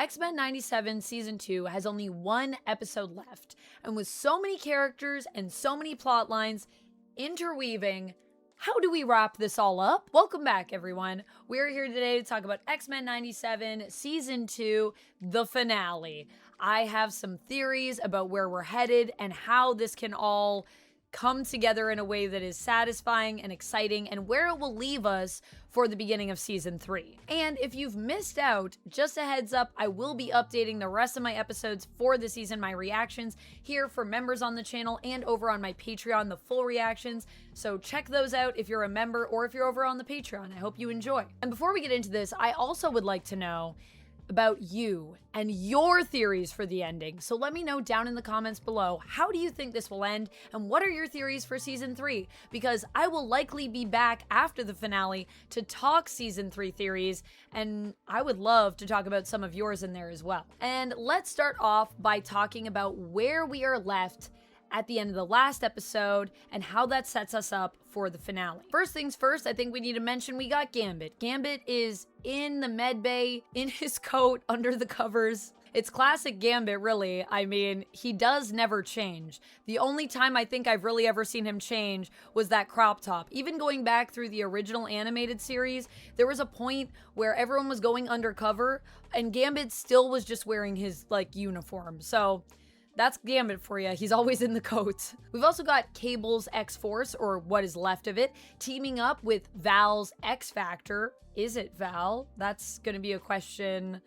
X-Men 97 Season 2 has only one episode left, and with so many characters and so many plot lines interweaving, how do we wrap this all up? Welcome back, everyone. We're here today to talk about X-Men 97 Season 2, the finale. I have some theories about where we're headed and how this can all come together in a way that is satisfying and exciting, and where it will leave us for the beginning of Season 3. And if you've missed out, just a heads up, I will be updating the rest of my episodes for the season, my reactions, here for members on the channel and over on my Patreon, the full reactions. So check those out if you're a member or if you're over on the Patreon. I hope you enjoy. And before we get into this, I also would like to know about you and your theories for the ending. So let me know down in the comments below, how do you think this will end, and what are your theories for Season 3? Because I will likely be back after the finale to talk Season 3 theories, and I would love to talk about some of yours in there as well. And let's start off by talking about where we are left at the end of the last episode and how that sets us up for the finale. First things first, I think we need to mention we got Gambit. Gambit is in the med bay, in his coat, under the covers. It's classic Gambit, really. I mean, he does never change. The only time I think I've really ever seen him change was that crop top. Even going back through the original animated series, there was a point where everyone was going undercover and Gambit still was just wearing his, like, uniform. So that's Gambit for you. He's always in the coat. We've also got Cable's X-Force, or what is left of it, teaming up with Val's X-Factor. Is it Val? That's going to be a question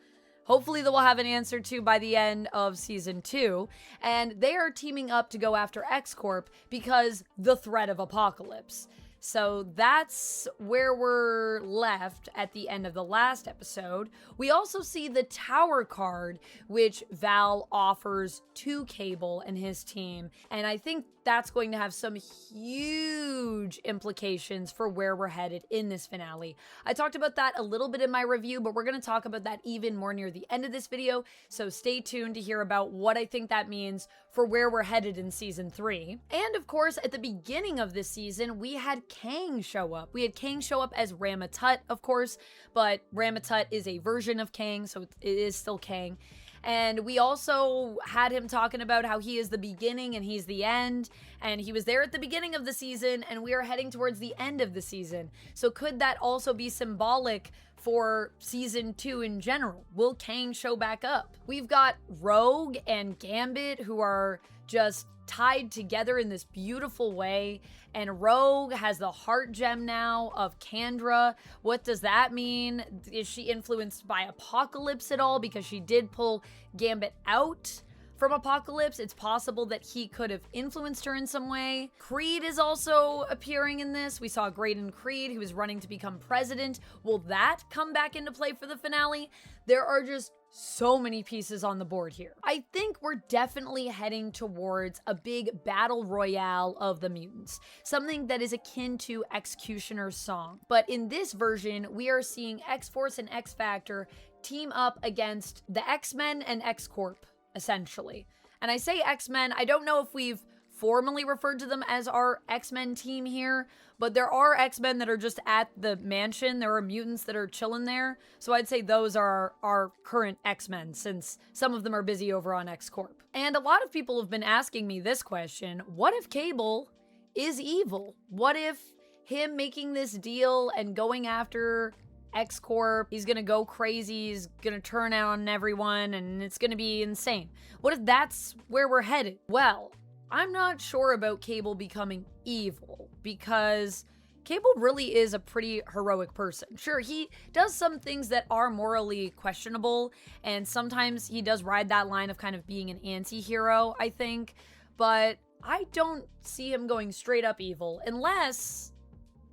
hopefully that we'll have an answer to by the end of Season 2. And they are teaming up to go after X-Corp because the threat of apocalypse. So that's where we're left at the end of the last episode. We also see the Tower card, which Val offers to Cable and his team. And I think that's going to have some huge implications for where we're headed in this finale. I talked about that a little bit in my review, but we're going to talk about that even more near the end of this video. So stay tuned to hear about what I think that means for where we're headed in Season 3. And of course, at the beginning of this season, we had Kang show up. We had Kang show up as Ramatut, of course, but Ramatut is a version of Kang, so it is still Kang. And we also had him talking about how he is the beginning and he's the end. And he was there at the beginning of the season, and we are heading towards the end of the season. So could that also be symbolic for Season 2 in general? Will Kang show back up? We've got Rogue and Gambit, who are just tied together in this beautiful way, and Rogue has the heart gem now of Kandra. What does that mean? Is she influenced by Apocalypse at all? Because she did pull Gambit out from Apocalypse. It's possible that he could have influenced her in some way. Creed is also appearing in this. We saw Graydon Creed, who is running to become president. Will that come back into play for the finale? There are just so many pieces on the board here. I think we're definitely heading towards a big battle royale of the mutants, something that is akin to X-Cutioner's song. But in this version, we are seeing X-Force and X-Factor team up against the X-Men and X-Corp, essentially. And I say X-Men, I don't know if we've formally referred to them as our X-Men team here, but there are X-Men that are just at the mansion. There are mutants that are chilling there. So I'd say those are our current X-Men, since some of them are busy over on X-Corp. And a lot of people have been asking me this question: what if Cable is evil? What if him making this deal and going after X-Corp, he's gonna go crazy, he's gonna turn on everyone, and it's gonna be insane? What if that's where we're headed? Well, I'm not sure about Cable becoming evil, because Cable really is a pretty heroic person. Sure, he does some things that are morally questionable, and sometimes he does ride that line of kind of being an anti-hero, I think, but I don't see him going straight up evil, unless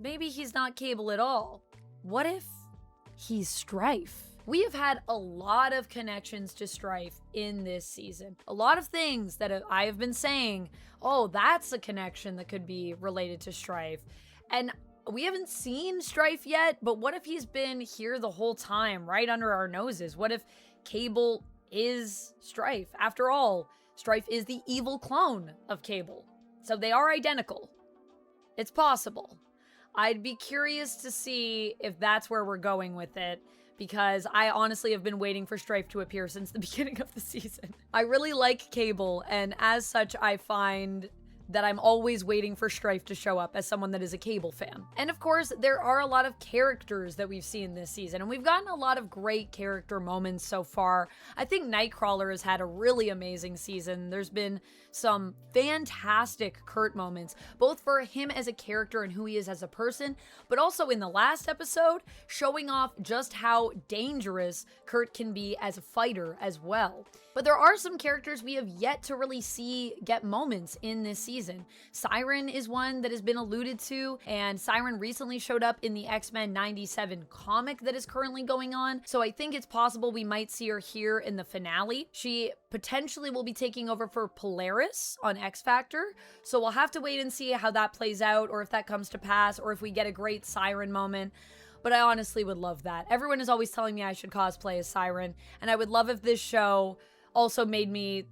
maybe he's not Cable at all. What if he's Strife? We have had a lot of connections to Strife in this season. A lot of things that I have been saying, oh, that's a connection that could be related to Strife. And we haven't seen Strife yet, but what if he's been here the whole time, right under our noses? What if Cable is Strife? After all, Strife is the evil clone of Cable. So they are identical. It's possible. I'd be curious to see if that's where we're going with it, because I honestly have been waiting for Strife to appear since the beginning of the season. I really like Cable, and as such, I find that I'm always waiting for Strife to show up as someone that is a Cable fan. And of course, there are a lot of characters that we've seen this season, and we've gotten a lot of great character moments so far. I think Nightcrawler has had a really amazing season. There's been some fantastic Kurt moments, both for him as a character and who he is as a person, but also in the last episode, showing off just how dangerous Kurt can be as a fighter as well. But there are some characters we have yet to really see get moments in this season. Siren is one that has been alluded to, and Siren recently showed up in the X-Men 97 comic that is currently going on, so I think it's possible we might see her here in the finale. She potentially will be taking over for Polaris on X Factor, so we'll have to wait and see how that plays out, or if that comes to pass, or if we get a great Siren moment. But I honestly would love that. Everyone is always telling me I should cosplay as Siren, and I would love if this show also made me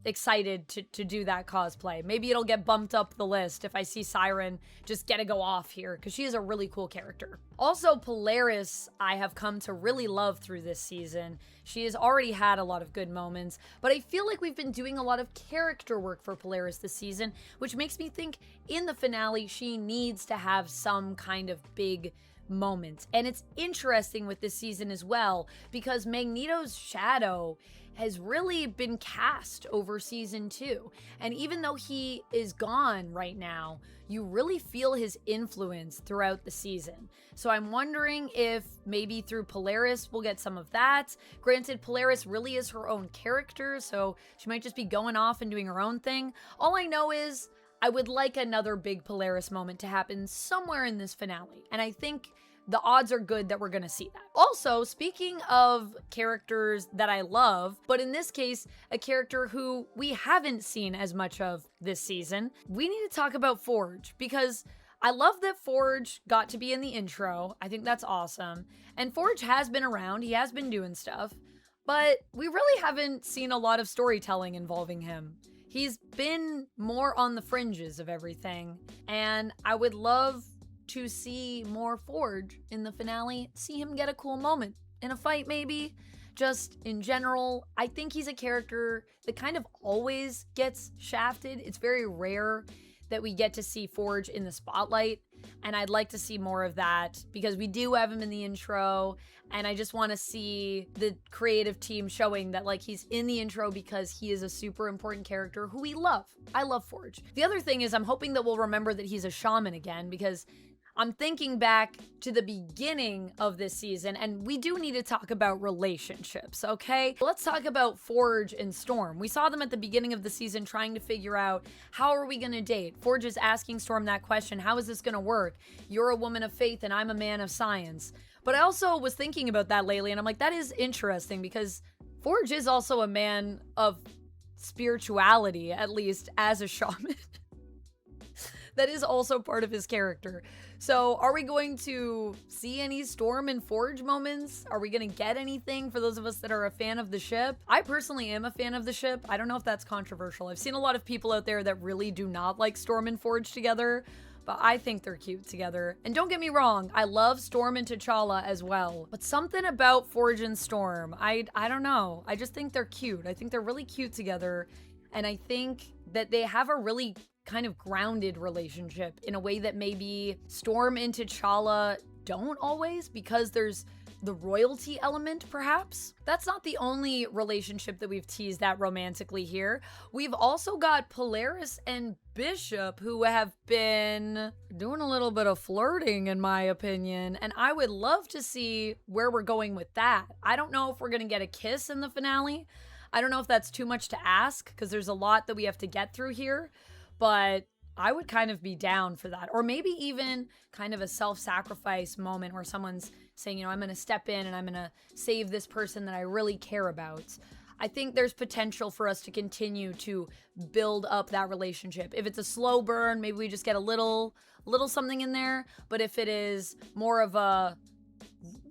excited to do that cosplay. Maybe it'll get bumped up the list if I see Siren just get to go off here, because she is a really cool character. Also, Polaris, I have come to really love through this season. She has already had a lot of good moments, but I feel like we've been doing a lot of character work for Polaris this season, which makes me think in the finale, she needs to have some kind of big moment. And it's interesting with this season as well, because Magneto's shadow has really been cast over season 2. And even though he is gone right now, you really feel his influence throughout the season. So I'm wondering if maybe through Polaris we'll get some of that. Granted, Polaris really is her own character, so she might just be going off and doing her own thing. All I know is I would like another big Polaris moment to happen somewhere in this finale. And I think the odds are good that we're gonna see that. Also, speaking of characters that I love, but in this case, a character who we haven't seen as much of this season, we need to talk about Forge, because I love that Forge got to be in the intro. I think that's awesome. And Forge has been around, he has been doing stuff, but we really haven't seen a lot of storytelling involving him. He's been more on the fringes of everything, and I would love to see more Forge in the finale, see him get a cool moment in a fight maybe. Just in general, I think he's a character that kind of always gets shafted. It's very rare that we get to see Forge in the spotlight, and I'd like to see more of that because we do have him in the intro, and I just want to see the creative team showing that like he's in the intro because he is a super important character who we love. I love Forge. The other thing is I'm hoping that we'll remember that he's a shaman again, because I'm thinking back to the beginning of this season, and we do need to talk about relationships, okay? Let's talk about Forge and Storm. We saw them at the beginning of the season trying to figure out, how are we gonna date? Forge is asking Storm that question, how is this gonna work? You're a woman of faith and I'm a man of science. But I also was thinking about that lately, and I'm like, that is interesting, because Forge is also a man of spirituality, at least as a shaman. That is also part of his character. So are we going to see any Storm and Forge moments? Are we going to get anything for those of us that are a fan of the ship? I personally am a fan of the ship. I don't know if that's controversial. I've seen a lot of people out there that really do not like Storm and Forge together, but I think they're cute together. And don't get me wrong, I love Storm and T'Challa as well. But something about Forge and Storm, I don't know. I just think they're cute. I think they're really cute together. And I think that they have a really kind of grounded relationship in a way that maybe Storm and T'Challa don't always, because there's the royalty element, perhaps. That's not the only relationship that we've teased that romantically here. We've also got Polaris and Bishop, who have been doing a little bit of flirting, in my opinion, and I would love to see where we're going with that. I don't know if we're gonna get a kiss in the finale. I don't know if that's too much to ask, because there's a lot that we have to get through here, but I would kind of be down for that. Or maybe even kind of a self-sacrifice moment where someone's saying, you know, I'm going to step in and I'm going to save this person that I really care about. I think there's potential for us to continue to build up that relationship. If it's a slow burn, maybe we just get a little something in there. But if it is more of a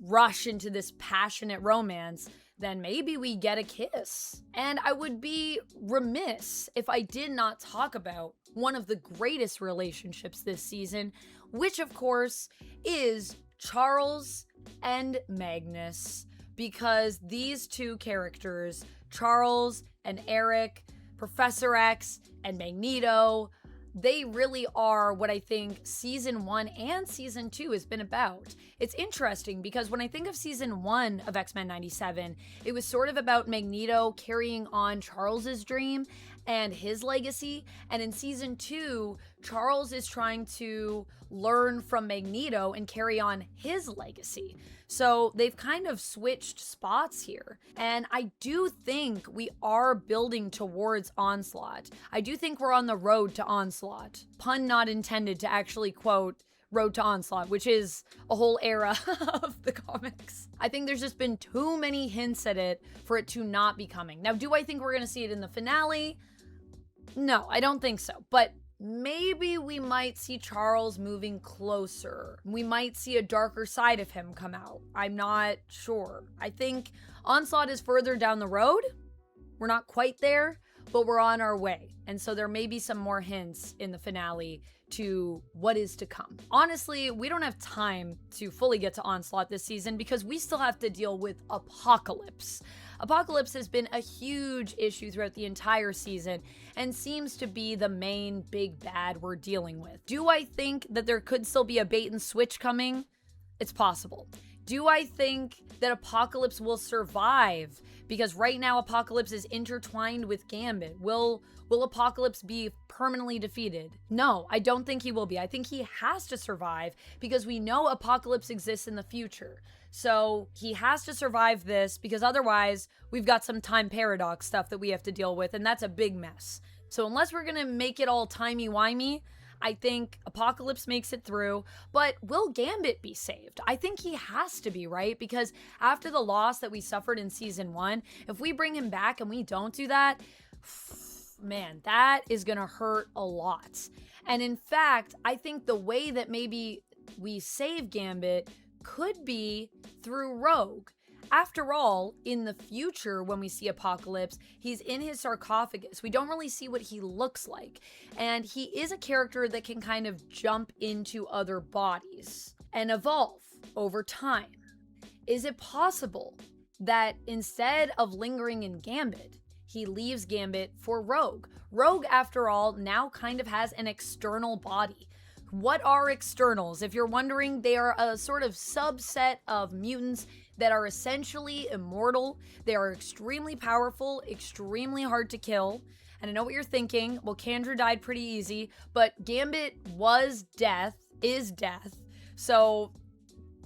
rush into this passionate romance, then maybe we get a kiss. And I would be remiss if I did not talk about one of the greatest relationships this season, which of course is Charles and Magnus, because these two characters, Charles and Eric, Professor X and Magneto, they really are what I think season 1 and season 2 has been about. It's interesting because when I think of season 1 of X-Men 97, it was sort of about Magneto carrying on Charles's dream and his legacy. And in season 2, Charles is trying to learn from Magneto and carry on his legacy. So they've kind of switched spots here. And I do think we are building towards Onslaught. I do think we're on the road to Onslaught. Pun not intended to actually quote Road to Onslaught, which is a whole era of the comics. I think there's just been too many hints at it for it to not be coming. Now, do I think we're going to see it in the finale? No, I don't think so. But maybe we might see Charles moving closer. We might see a darker side of him come out. I'm not sure. I think Onslaught is further down the road. We're not quite there, but we're on our way. And so there may be some more hints in the finale to what is to come. Honestly, we don't have time to fully get to Onslaught this season because we still have to deal with Apocalypse. Apocalypse has been a huge issue throughout the entire season and seems to be the main big bad we're dealing with. Do I think that there could still be a bait and switch coming? It's possible. Do I think that Apocalypse will survive? Because right now Apocalypse is intertwined with Gambit. Will Apocalypse be permanently defeated? No, I don't think he will be. I think he has to survive because we know Apocalypse exists in the future. So he has to survive this because otherwise we've got some time paradox stuff that we have to deal with, and that's a big mess. So unless we're gonna make it all timey-wimey, I think Apocalypse makes it through, but will Gambit be saved? I think he has to be, right? Because after the loss that we suffered in season 1, if we bring him back and we don't do that, man, that is gonna hurt a lot. And in fact, I think the way that maybe we save Gambit could be through Rogue. After all, in the future, when we see Apocalypse, he's in his sarcophagus. We don't really see what he looks like. And he is a character that can kind of jump into other bodies and evolve over time. Is it possible that instead of lingering in Gambit, he leaves Gambit for Rogue? Rogue, after all, now kind of has an external body. What are externals? If you're wondering, they are a sort of subset of mutants that are essentially immortal. They are extremely powerful, extremely hard to kill. And I know what you're thinking. Well, Kandra died pretty easy, but Gambit was death, is death. So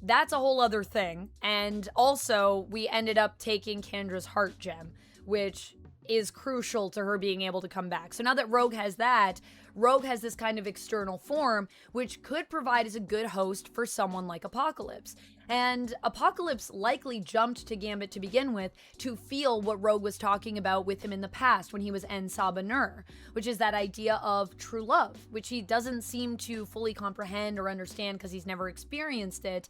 that's a whole other thing. And also, we ended up taking Kandra's heart gem, which is crucial to her being able to come back. So now that Rogue has that, Rogue has this kind of external form, which could provide as a good host for someone like Apocalypse. And Apocalypse likely jumped to Gambit to begin with to feel what Rogue was talking about with him in the past when he was En Sabah Nur, which is that idea of true love, which he doesn't seem to fully comprehend or understand because he's never experienced it.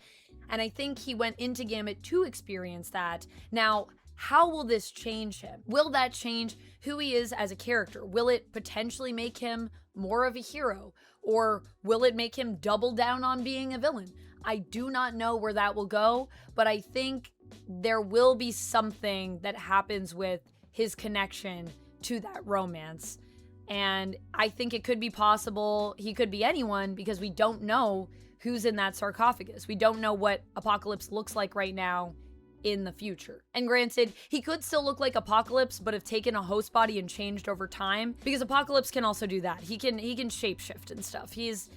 And I think he went into Gambit to experience that. Now, how will this change him? Will that change who he is as a character? Will it potentially make him more of a hero? Or will it make him double down on being a villain? I do not know where that will go, but I think there will be something that happens with his connection to that romance. And I think it could be possible he could be anyone because we don't know who's in that sarcophagus. We don't know what Apocalypse looks like right now in the future. And granted, he could still look like Apocalypse, but have taken a host body and changed over time, because Apocalypse can also do that. He can shapeshift and stuff. He's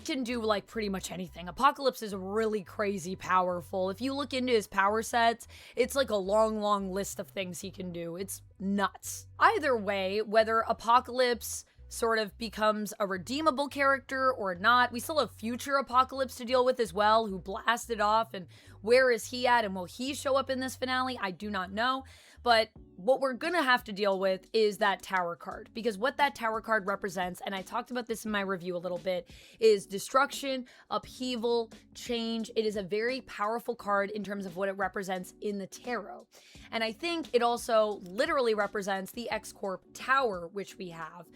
can do like pretty much anything. Apocalypse is really crazy powerful. If you look into his power sets, it's like a long list of things he can do. It's nuts. Either way, whether Apocalypse sort of becomes a redeemable character or not, we still have future Apocalypse to deal with as well, who blasted off, and where is he at, and will he show up in this finale? I do not know. But what we're gonna have to deal with is that tower card, because what that tower card represents, and I talked about this in my review a little bit, is destruction, upheaval, change. It is a very powerful card in terms of what it represents in the tarot. And I think it also literally represents the X-Corp tower, which we have.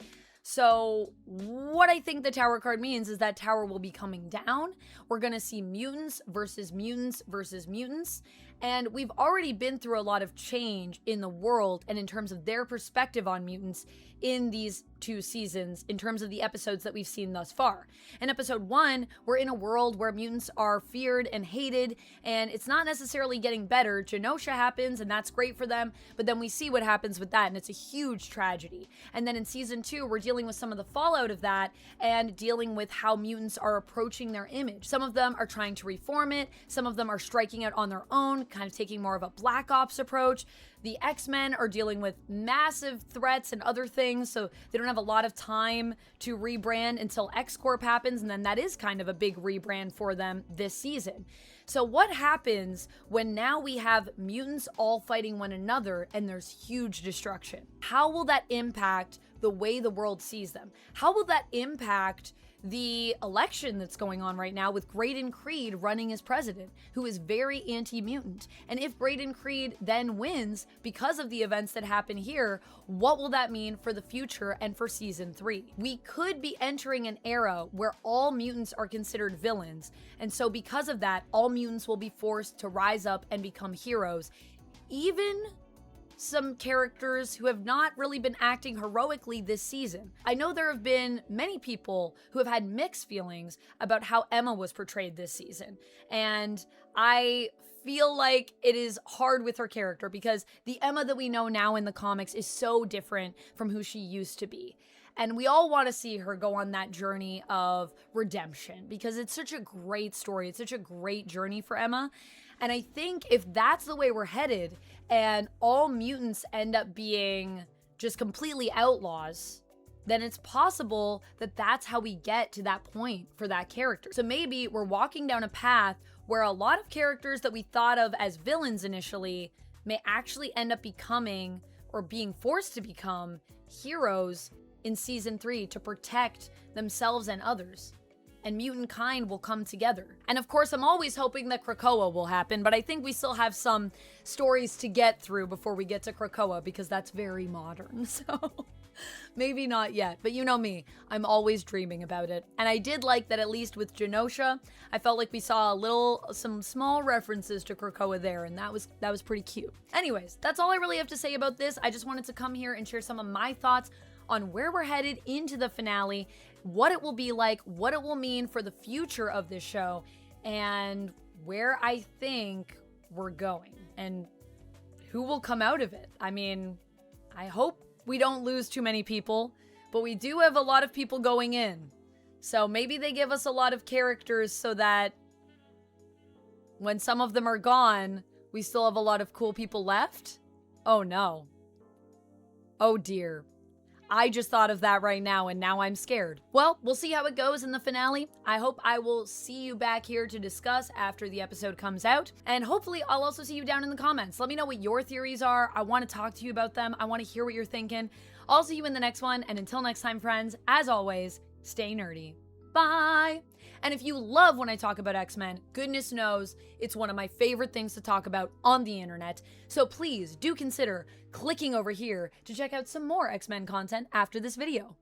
So what I think the Tower card means is that Tower will be coming down. We're going to see mutants versus mutants versus mutants. And we've already been through a lot of change in the world and in terms of their perspective on mutants in these 2 seasons, in terms of the episodes that we've seen thus far. In episode 1, we're in a world where mutants are feared and hated, and it's not necessarily getting better. Genosha happens, and that's great for them, but then we see what happens with that, and it's a huge tragedy. And then in season 2, we're dealing with some of the fallout of that, and dealing with how mutants are approaching their image. Some of them are trying to reform it, some of them are striking out on their own, kind of taking more of a Black Ops approach. The X-Men are dealing with massive threats and other things, so they don't have a lot of time to rebrand until X-Corp happens, and then that is kind of a big rebrand for them this season. So what happens when now we have mutants all fighting one another and there's huge destruction? How will that impact the way the world sees them? How will that impact the election that's going on right now with Graydon Creed running as president, who is very anti-mutant? And if Graydon Creed then wins because of the events that happen here, what will that mean for the future and for season 3? We could be entering an era where all mutants are considered villains, and so because of that, all mutants will be forced to rise up and become heroes. Even some characters who have not really been acting heroically this season. I know there have been many people who have had mixed feelings about how Emma was portrayed this season, and I feel like it is hard with her character because the Emma that we know now in the comics is so different from who she used to be. And we all want to see her go on that journey of redemption because it's such a great story. It's such a great journey for Emma. And I think if that's the way we're headed and all mutants end up being just completely outlaws, then it's possible that that's how we get to that point for that character. So maybe we're walking down a path where a lot of characters that we thought of as villains initially may actually end up becoming or being forced to become heroes in season 3 to protect themselves and others. And mutant kind will come together. And of course, I'm always hoping that Krakoa will happen, but I think we still have some stories to get through before we get to Krakoa because that's very modern. So maybe not yet, but you know me, I'm always dreaming about it. And I did like that at least with Genosha, I felt like we saw some small references to Krakoa there, and that was pretty cute. Anyways, that's all I really have to say about this. I just wanted to come here and share some of my thoughts on where we're headed into the finale, what it will be like, what it will mean for the future of this show, and where I think we're going, and who will come out of it. I mean, I hope we don't lose too many people, but we do have a lot of people going in. So maybe they give us a lot of characters so that when some of them are gone, we still have a lot of cool people left? Oh no. Oh dear. I just thought of that right now, and now I'm scared. Well, we'll see how it goes in the finale. I hope I will see you back here to discuss after the episode comes out, and hopefully I'll also see you down in the comments. Let me know what your theories are. I want to talk to you about them. I want to hear what you're thinking. I'll see you in the next one, and until next time, friends, as always, stay nerdy. Bye! And if you love when I talk about X-Men, goodness knows it's one of my favorite things to talk about on the internet. So please do consider clicking over here to check out some more X-Men content after this video.